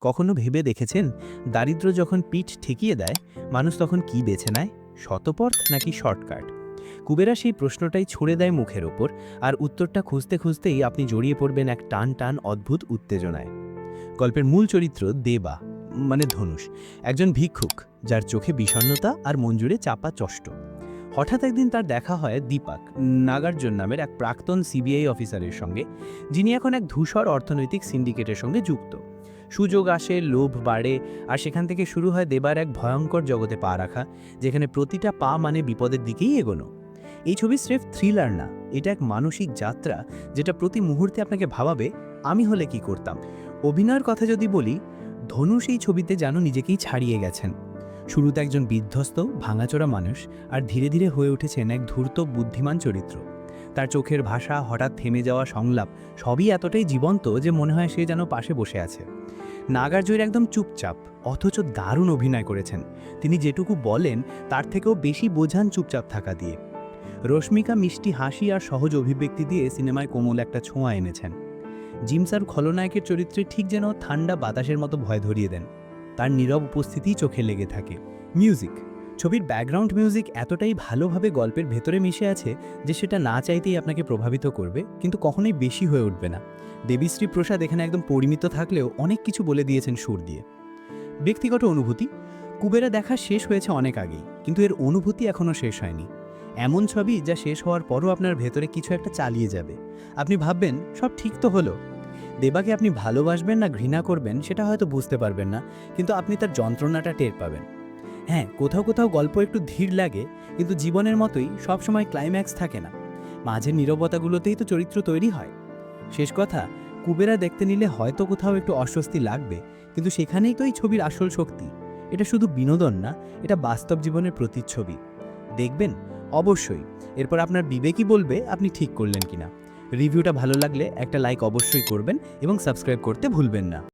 কখনো ভেবে দেখেছেন, দারিদ্র্য যখন পিঠ ঠেকিয়ে দেয়, মানুষ তখন কি বেছে নেয়? শতপথ নাকি শর্টকাট? কুবেরা সেই প্রশ্নটাই ছুড়ে দেয় মুখের ওপর, আর উত্তরটা খুঁজতে খুঁজতেই আপনি জড়িয়ে পড়বেন এক টান টান অদ্ভুত উত্তেজনায়। গল্পের মূল চরিত্র দেবা, মানে ধনুষ, একজন ভিক্ষুক যার চোখে বিষণ্ণতা আর মন জুড়ে চাপা চষ্ট। হঠাৎ একদিন তার দেখা হয় দীপাক নাগার্জুন নামের এক প্রাক্তন সিবিআই অফিসারের সঙ্গে, যিনি এখন এক ধূসর অর্থনৈতিক সিন্ডিকেটের সঙ্গে যুক্ত। সুযোগ আসে, লোভ বাড়ে, আর সেখান থেকে শুরু হয় দেবার এক ভয়ঙ্কর জগতে পা রাখা, যেখানে প্রতিটা পা মানে বিপদের দিকেই এগোনো। এই ছবি স্রেফ থ্রিলার না, এটা এক মানসিক যাত্রা, যেটা প্রতি মুহূর্তে আপনাকে ভাবাবে, আমি হলে কি করতাম। অভিনয়ের কথা যদি বলি, ধনুষ এই ছবিতে যেন নিজেকেই ছাড়িয়ে গেছেন। শুরুতে একজন বিধ্বস্ত ভাঙাচোরা মানুষ, আর ধীরে ধীরে হয়ে উঠেছেন এক ধূর্ত বুদ্ধিমান চরিত্র। তার চোখের ভাষা, হঠাৎ থেমে যাওয়া সংলাপ, সবই এতটাই জীবন্ত যে মনে হয় সে যেন পাশে বসে আছে। নাগার্জুন একদম চুপচাপ, অথচ দারুণ অভিনয় করেছেন। তিনি যেটুকু বলেন তার থেকেও বেশি বোঝান চুপচাপ থাকা দিয়ে। রশ্মিকা মিষ্টি হাসি আর সহজ অভিব্যক্তি দিয়ে সিনেমায় কোমল একটা ছোঁয়া এনেছেন। জিমসার খলনায়কের চরিত্রে ঠিক যেন ঠান্ডা বাতাসের মতো ভয় ধরিয়ে দেন। তার নীরব উপস্থিতিই চোখে লেগে থাকে। মিউজিক, ছবির ব্যাকগ্রাউন্ড মিউজিক এতটাই ভালোভাবে গল্পের ভেতরে মিশে আছে যে সেটা না চাইতেই আপনাকে প্রভাবিত করবে, কিন্তু কখনোই বেশি হয়ে উঠবে না। দেবীশ্রী প্রসাদ এখানে একদম পরিমিত থাকলেও অনেক কিছু বলে দিয়েছেন সুর দিয়ে। ব্যক্তিগত অনুভূতি, কুবেরা দেখা শেষ হয়েছে অনেক আগেই, কিন্তু এর অনুভূতি এখনও শেষ হয়নি। এমন ছবি যা শেষ হওয়ার পরও আপনার ভেতরে কিছু একটা চালিয়ে যাবে। আপনি ভাববেন সব ঠিক তো হলো। দেবাকে আপনি ভালোবাসবেন না ঘৃণা করবেন সেটা হয়তো বুঝতে পারবেন না, কিন্তু আপনি তার যন্ত্রণাটা টের পাবেন। হ্যাঁ, কোথাও কোথাও গল্প একটু ধীর লাগে, কিন্তু জীবনের মতোই সবসময় ক্লাইম্যাক্স থাকে না। মাঝের নীরবতাগুলোতেই তো চরিত্র তৈরি হয়। শেষ কথা, কুবেরা দেখতে নিলে হয়তো কোথাও একটু অস্বস্তি লাগবে, কিন্তু সেখানেই তো এই ছবির আসল শক্তি। এটা শুধু বিনোদন না, এটা বাস্তব জীবনের প্রতিচ্ছবি। দেখবেন অবশ্যই, এরপর আপনার বিবেকই বলবে আপনি ঠিক করলেন কিনা। রিভিউটা ভালো লাগলে একটা লাইক অবশ্যই করবেন এবং সাবস্ক্রাইব করতে ভুলবেন না।